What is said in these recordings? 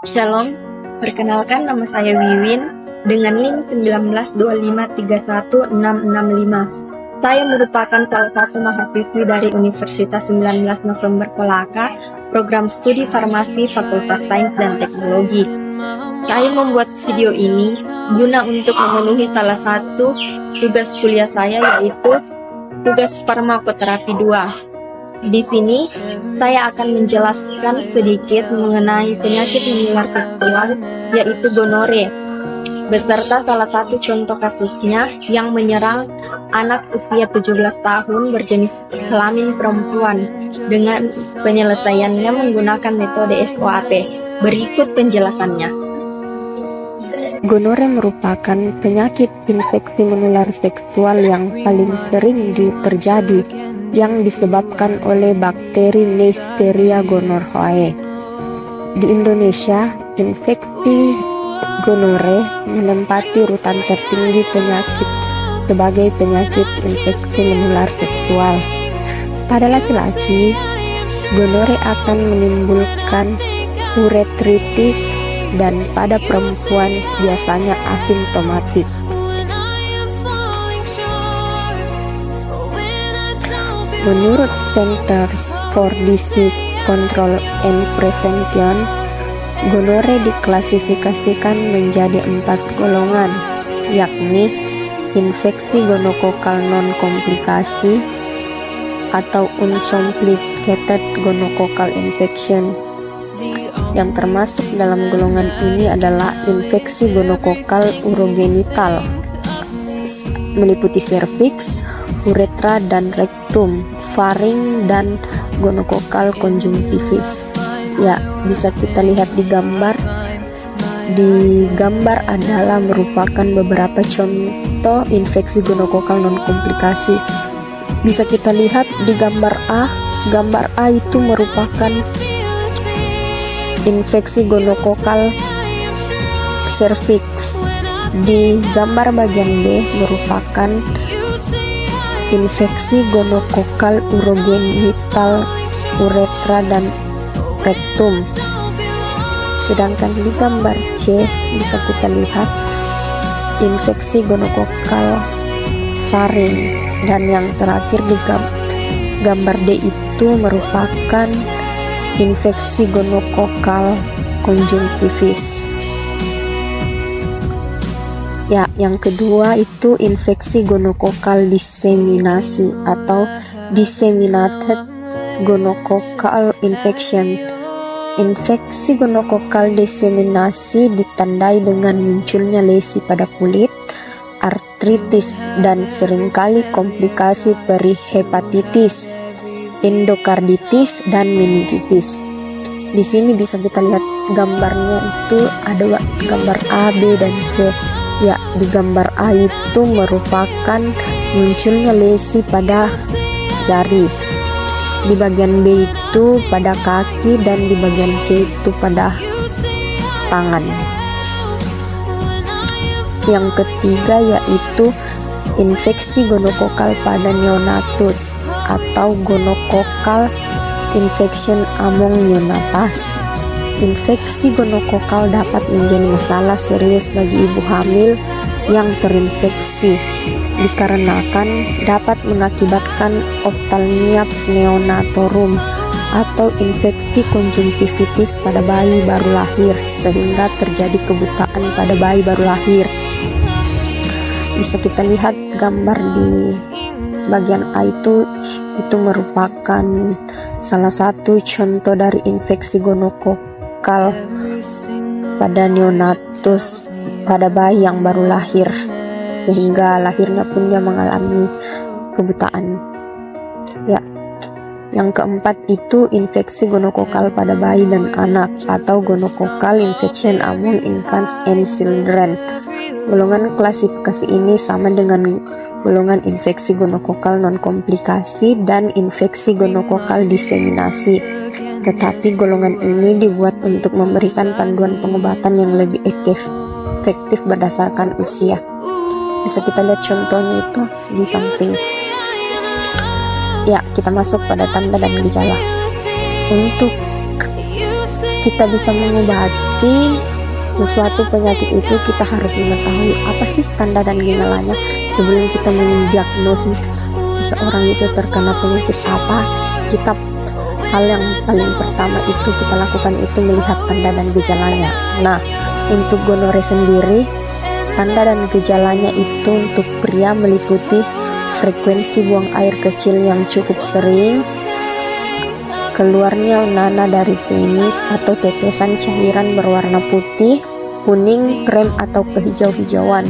Shalom, perkenalkan nama saya Wiwin dengan NIM 192531665. Saya merupakan salah satu mahasiswi dari Universitas 19 November Kolaka, program studi farmasi Fakultas Sains dan Teknologi. Saya membuat video ini guna untuk memenuhi salah satu tugas kuliah saya, yaitu tugas farmakoterapi 2. Di sini, saya akan menjelaskan sedikit mengenai penyakit menular seksual, yaitu gonore, beserta salah satu contoh kasusnya yang menyerang anak usia 17 tahun berjenis kelamin perempuan dengan penyelesaiannya menggunakan metode SOAP. Berikut penjelasannya. Gonore merupakan penyakit infeksi menular seksual yang paling sering terjadi, yang disebabkan oleh bakteri Neisseria gonorrhoeae. Di Indonesia, infeksi gonore menempati urutan tertinggi penyakit sebagai penyakit infeksi menular seksual. Pada laki-laki, gonore akan menimbulkan uretritis, dan pada perempuan biasanya asimptomatik. Menurut Centers for Disease Control and Prevention, gonore diklasifikasikan menjadi 4 golongan, yakni infeksi gonokokal non-komplikasi atau uncomplicated gonococcal infection. Yang termasuk dalam golongan ini adalah infeksi gonokokal urogenital, meliputi serviks, uretra dan rektum, faring, dan gonokokal konjungtivis. Ya, bisa kita lihat di gambar. Di gambar adalah merupakan beberapa contoh infeksi gonokokal non-komplikasi. Bisa kita lihat di gambar A. Gambar A itu merupakan infeksi gonokokal cervix. Di gambar bagian B merupakan infeksi gonokokal urogenital, uretra, dan rektum. Sedangkan di gambar C bisa kita lihat infeksi gonokokal faring. Dan yang terakhir di gambar D itu merupakan infeksi gonokokal konjungtivis. Ya, yang kedua itu infeksi gonokokal diseminasi atau disseminated gonococcal infection. Infeksi gonokokal diseminasi ditandai dengan munculnya lesi pada kulit, artritis, dan seringkali komplikasi perihepatitis, endokarditis, dan meningitis. Di sini bisa kita lihat gambarnya, itu ada gambar A, B, dan C. Ya, di gambar A itu merupakan munculnya lesi pada jari. Di bagian B itu pada kaki, dan di bagian C itu pada tangan. Yang ketiga yaitu infeksi gonokokal pada neonatus atau gonococcal infection among neonates. Infeksi gonokokal dapat menjadi masalah serius bagi ibu hamil yang terinfeksi, dikarenakan dapat mengakibatkan ophthalmia neonatorum atau infeksi konjungtivitis pada bayi baru lahir, sehingga terjadi kebutaan pada bayi baru lahir. Bisa kita lihat gambar di bagian A itu merupakan salah satu contoh dari infeksi gonokokal pada neonatus, pada bayi yang baru lahir, sehingga lahirnya pun dia mengalami kebutaan. Ya, yang keempat itu infeksi gonokokal pada bayi dan anak atau gonococcal infection among infants and children. Golongan klasifikasi ini sama dengan golongan infeksi gonokokal non-komplikasi dan infeksi gonokokal diseminasi. Tetapi golongan ini dibuat untuk memberikan panduan pengobatan yang lebih efektif berdasarkan usia. Bisa kita lihat contohnya itu di samping. Ya, kita masuk pada tanda dan gejala. Untuk kita bisa mengobati sesuatu penyakit itu, kita harus mengetahui apa sih tanda dan gejalanya sebelum kita mendiagnosis seseorang itu terkena penyakit apa. Hal yang paling pertama itu kita lakukan itu melihat tanda dan gejalanya. Nah, untuk gonore sendiri, tanda dan gejalanya itu untuk pria meliputi frekuensi buang air kecil yang cukup sering, keluarnya nana dari penis atau tetesan cairan berwarna putih, kuning, krem atau kehijau-hijauan,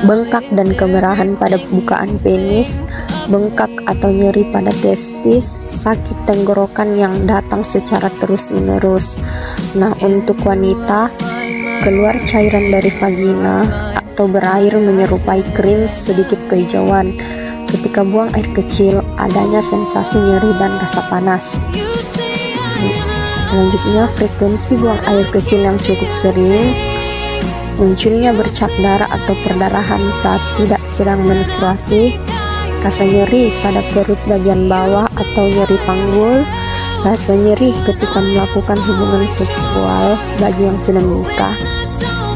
bengkak dan kemerahan pada bukaan penis, bengkak atau nyeri pada testis, sakit tenggorokan yang datang secara terus-menerus. Nah, untuk wanita, keluar cairan dari vagina atau berair menyerupai krim sedikit kehijauan. Ketika buang air kecil, adanya sensasi nyeri dan rasa panas. Selanjutnya, frekuensi buang air kecil yang cukup sering, munculnya bercak darah atau perdarahan saat tidak sedang menstruasi, rasa nyeri pada perut bagian bawah atau nyeri panggul, rasa nyeri ketika melakukan hubungan seksual bagi yang sudah menikah,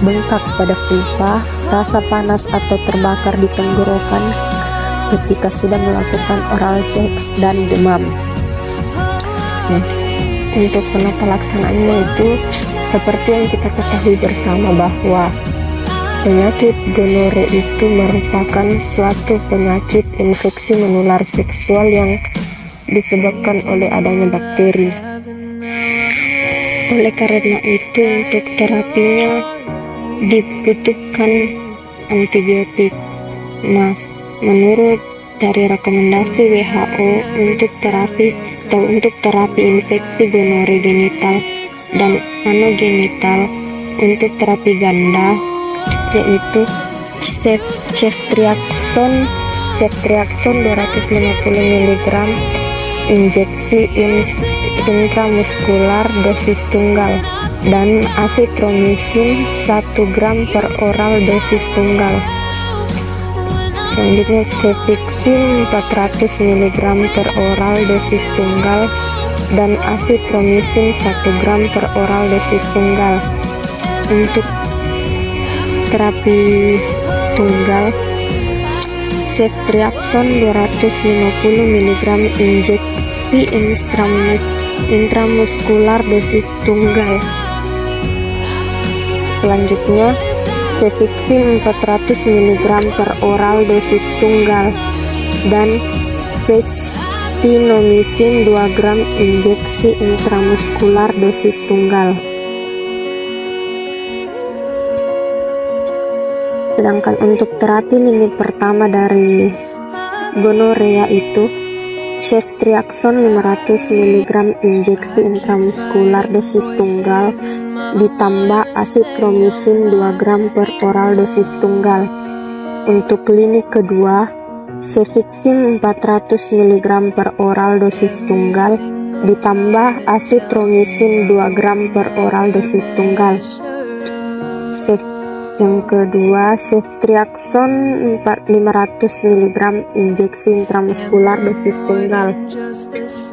bengkak pada vulva, rasa panas atau terbakar di tenggorokan ketika sudah melakukan oral seks, dan demam. Untuk penata laksanaannya itu seperti yang kita ketahui bersama bahwa penyakit gonore itu merupakan suatu penyakit infeksi menular seksual yang disebabkan oleh adanya bakteri. Oleh karena itu, untuk terapinya dibutuhkan antibiotik. Nah, menurut dari rekomendasi WHO untuk terapi infeksi gonore genital dan anogenital, untuk terapi ganda yaitu ceftriaxone 250 mg injeksi intramuskular dosis tunggal dan azitromisin 1 gram per oral dosis tunggal. Selanjutnya cefixime 400 mg per oral dosis tunggal dan azitromisin 1 gram per oral dosis tunggal. Untuk terapi tunggal, ceftriaxone 250 mg injeksi intramuskular dosis tunggal. Selanjutnya cefixime 400 mg per oral dosis tunggal dan spextinomisin 2 gram injeksi intramuskular dosis tunggal. Sedangkan untuk terapi lini pertama dari gonorea itu ceftriaxone 500 mg injeksi intramuskular dosis tunggal ditambah azitromisin 2 gram per oral dosis tunggal. Untuk klinik kedua, cefixime 400 mg per oral dosis tunggal ditambah azitromisin 2 gram per oral dosis tunggal. Yang kedua, ceftriaxone 500 mg injeksi intramuskular dosis tunggal.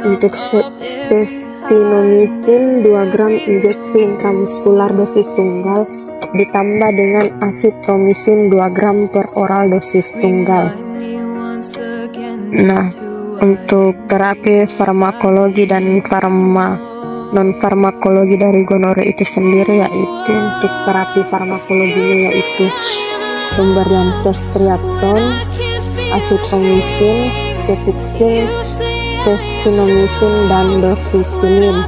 Untuk spextinomisin 2 gram injeksi intramuskular dosis tunggal ditambah dengan azitromisin 2 gram per oral dosis tunggal. Nah, untuk terapi farmakologi dan non-farmakologi dari gonore itu sendiri, yaitu untuk terapi farmakologinya yaitu pemberian ceftriaxone, azitromisin, cefixime, spextinomisin, dan doxycycline.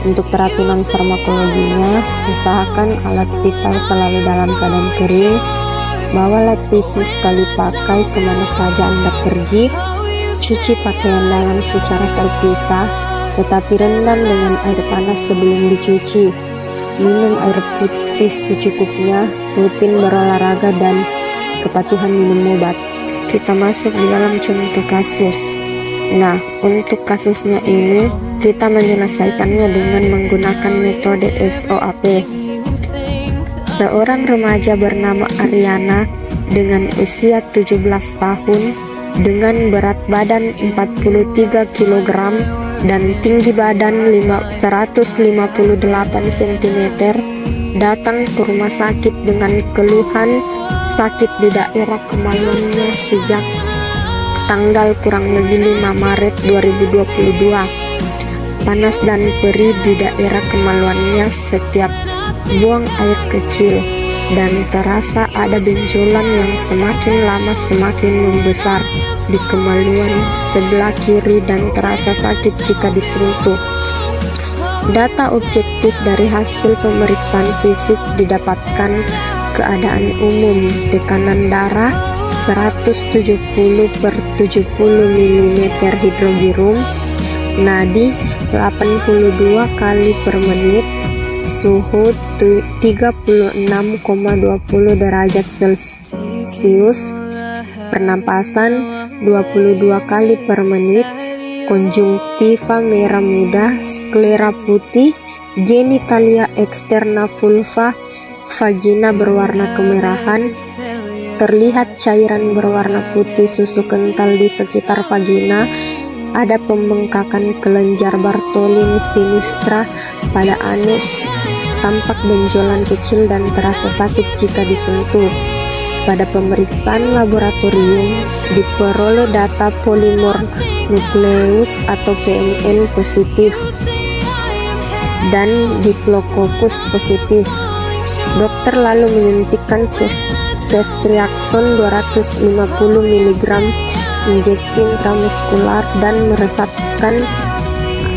Untuk terapi non-farmakologinya, usahakan alat vital selalu dalam keadaan kering, bawa alat tisu sekali pakai kemana saja Anda pergi, cuci pakaian dalam secara terpisah, tetapi rendam dengan air panas sebelum dicuci, minum air putih secukupnya, rutin berolahraga, dan kepatuhan minum obat. Kita masuk di dalam contoh kasus. Nah, untuk kasusnya ini kita menyelesaikannya dengan menggunakan metode SOAP. Seorang remaja bernama Ariana dengan usia 17 tahun dengan berat badan 43 kg dan tinggi badan 158 cm, datang ke rumah sakit dengan keluhan sakit di daerah kemaluannya sejak tanggal kurang lebih 5 Maret 2022. Panas dan perih di daerah kemaluannya setiap buang air kecil, dan terasa ada benjolan yang semakin lama semakin membesar di kemaluan sebelah kiri dan terasa sakit jika disentuh. Data objektif dari hasil pemeriksaan fisik didapatkan keadaan umum tekanan darah 170/70 mm hidrogirum, nadi 82 kali per menit, suhu 36,20 derajat Celcius, pernapasan 22 kali per menit, konjungtiva merah muda, sklera putih, genitalia eksterna vulva, vagina berwarna kemerahan, terlihat cairan berwarna putih susu kental di sekitar vagina, ada pembengkakan kelenjar Bartholin sinistra pada anus, tampak benjolan kecil dan terasa sakit jika disentuh. Pada pemeriksaan laboratorium diperoleh data polimor nukleus atau PMN positif dan diplococcus positif. Dokter lalu menyuntikkan ceftriaxone 250 mg injeksi intramuskular dan meresapkan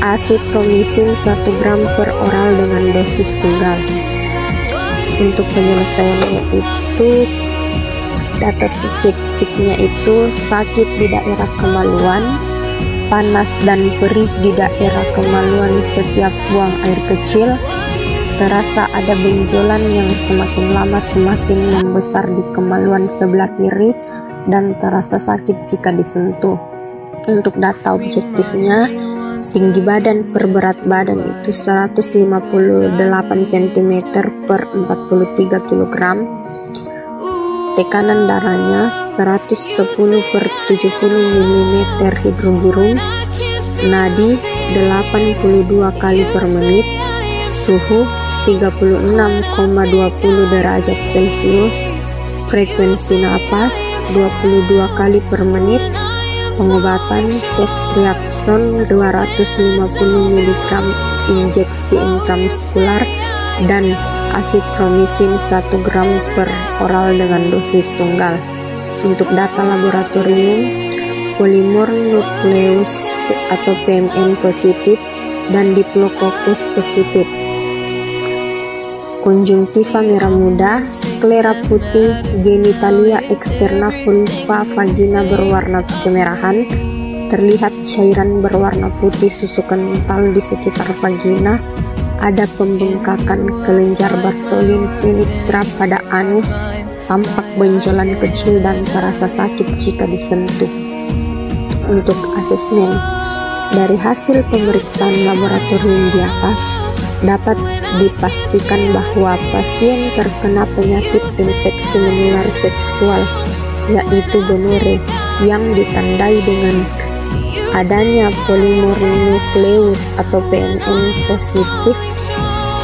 azitromisin 1 gram per oral dengan dosis tunggal. Untuk penyelesaiannya itu, data subjektifnya itu sakit di daerah kemaluan, panas dan perih di daerah kemaluan setiap buang air kecil, terasa ada benjolan yang semakin lama semakin membesar di kemaluan sebelah kiri, dan terasa sakit jika disentuh. Untuk data objektifnya, tinggi badan per berat badan itu 158 cm per 43 kg, tekanan darahnya 110/70 mm hidrogirum, nadi 82 kali per menit, suhu 36,20 derajat Celcius, frekuensi napas 22 kali per menit, pengobatan ceftriaxone 250 mg injeksi intramuskular dan azitromisin 1 gram per oral dengan dosis tunggal. Untuk data laboratorium, polimor nukleus atau PMN positif dan diplococcus positif, konjungtiva merah muda, sklera putih, genitalia eksterna vulva, vagina berwarna kemerahan, terlihat cairan berwarna putih susu kental di sekitar vagina, ada pembengkakan kelenjar Bartholin sinistra pada anus, tampak benjolan kecil dan terasa sakit jika disentuh. Untuk asesmen, dari hasil pemeriksaan laboratorium di atas, dapat dipastikan bahwa pasien terkena penyakit infeksi menular seksual, yaitu gonore, yang ditandai dengan adanya polimor nukleus atau PMN positif,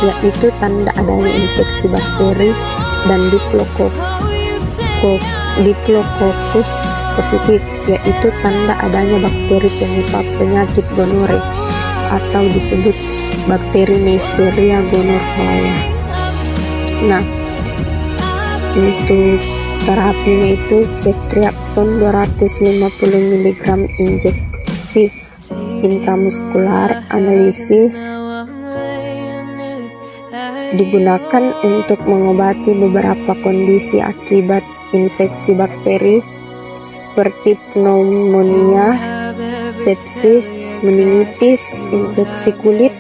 yaitu tanda adanya infeksi bakteri, dan diplococcus positif, yaitu tanda adanya bakteri penyebab penyakit gonore atau disebut bakteri Neisseria gonorrhoeae. Nah, untuk terapinya itu ceftriaxone 250 mg injeksi intramuskular analisis digunakan untuk mengobati beberapa kondisi akibat infeksi bakteri seperti pneumonia, sepsis, meningitis, infeksi kulit,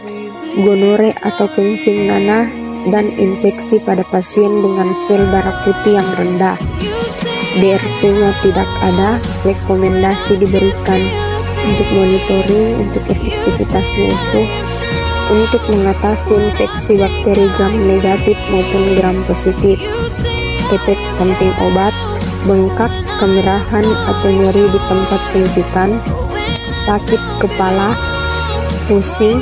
gonore atau kencing nanah, dan infeksi pada pasien dengan sel darah putih yang rendah. DRP-nya tidak ada, rekomendasi diberikan untuk monitoring untuk efektivitasnya itu untuk mengatasi infeksi bakteri gram negatif maupun gram positif. Efek samping obat, bengkak, kemerahan atau nyeri di tempat suntikan, sakit kepala, pusing,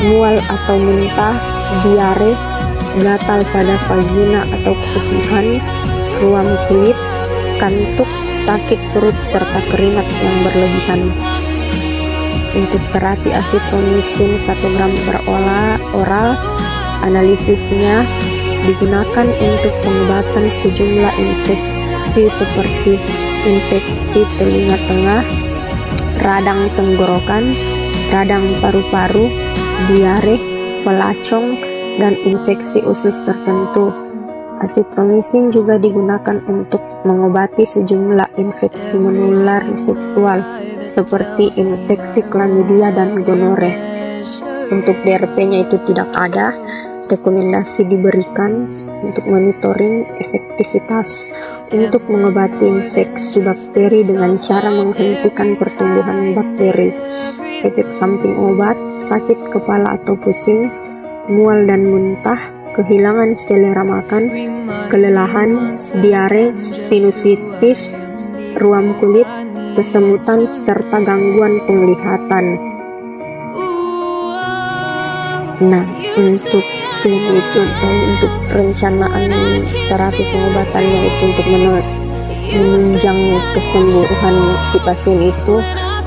mual atau muntah, diare, gatal pada vagina atau keputihan, ruam kulit, kantuk, sakit perut, serta keringat yang berlebihan. Untuk terapi asitromisin 1 gram per oral, analisisnya digunakan untuk pengobatan sejumlah infeksi seperti infeksi telinga tengah, radang tenggorokan, radang paru-paru, diare, pelacong, dan infeksi usus tertentu. Asitromisin juga digunakan untuk mengobati sejumlah infeksi menular seksual seperti infeksi klamidia dan gonore. Untuk DRP-nya itu tidak ada, rekomendasi diberikan untuk monitoring efektivitas untuk mengobati infeksi bakteri dengan cara menghentikan pertumbuhan bakteri. Efek samping obat, sakit kepala atau pusing, mual dan muntah, kehilangan selera makan, kelelahan, diare, sinusitis, ruam kulit, kesemutan, serta gangguan penglihatan. Nah, untuk plan itu atau untuk perencanaan terapi pengobatannya itu untuk menunjang kesembuhan si pasien itu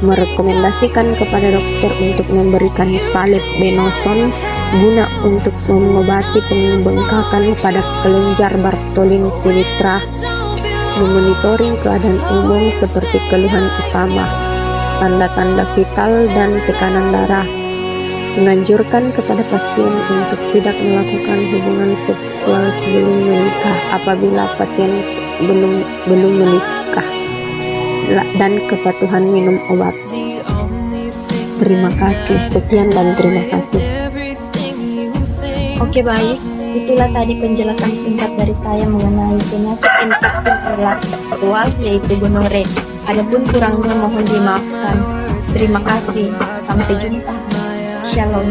merekomendasikan kepada dokter untuk memberikan salep Benoson guna untuk mengobati pembengkakan pada kelenjar Bartholin sinistra, memonitoring keadaan umum seperti keluhan utama, tanda-tanda vital, dan tekanan darah. Menganjurkan kepada pasien untuk tidak melakukan hubungan seksual sebelum menikah apabila pasien belum menikah, dan kepatuhan minum obat. Terima kasih, sekian dan terima kasih. Oke, baik, itulah tadi penjelasan singkat dari saya mengenai penyakit infeksi menular seksual yaitu gonore. Adapun kurangnya mohon dimaafkan. Terima kasih, sampai jumpa. Shalom.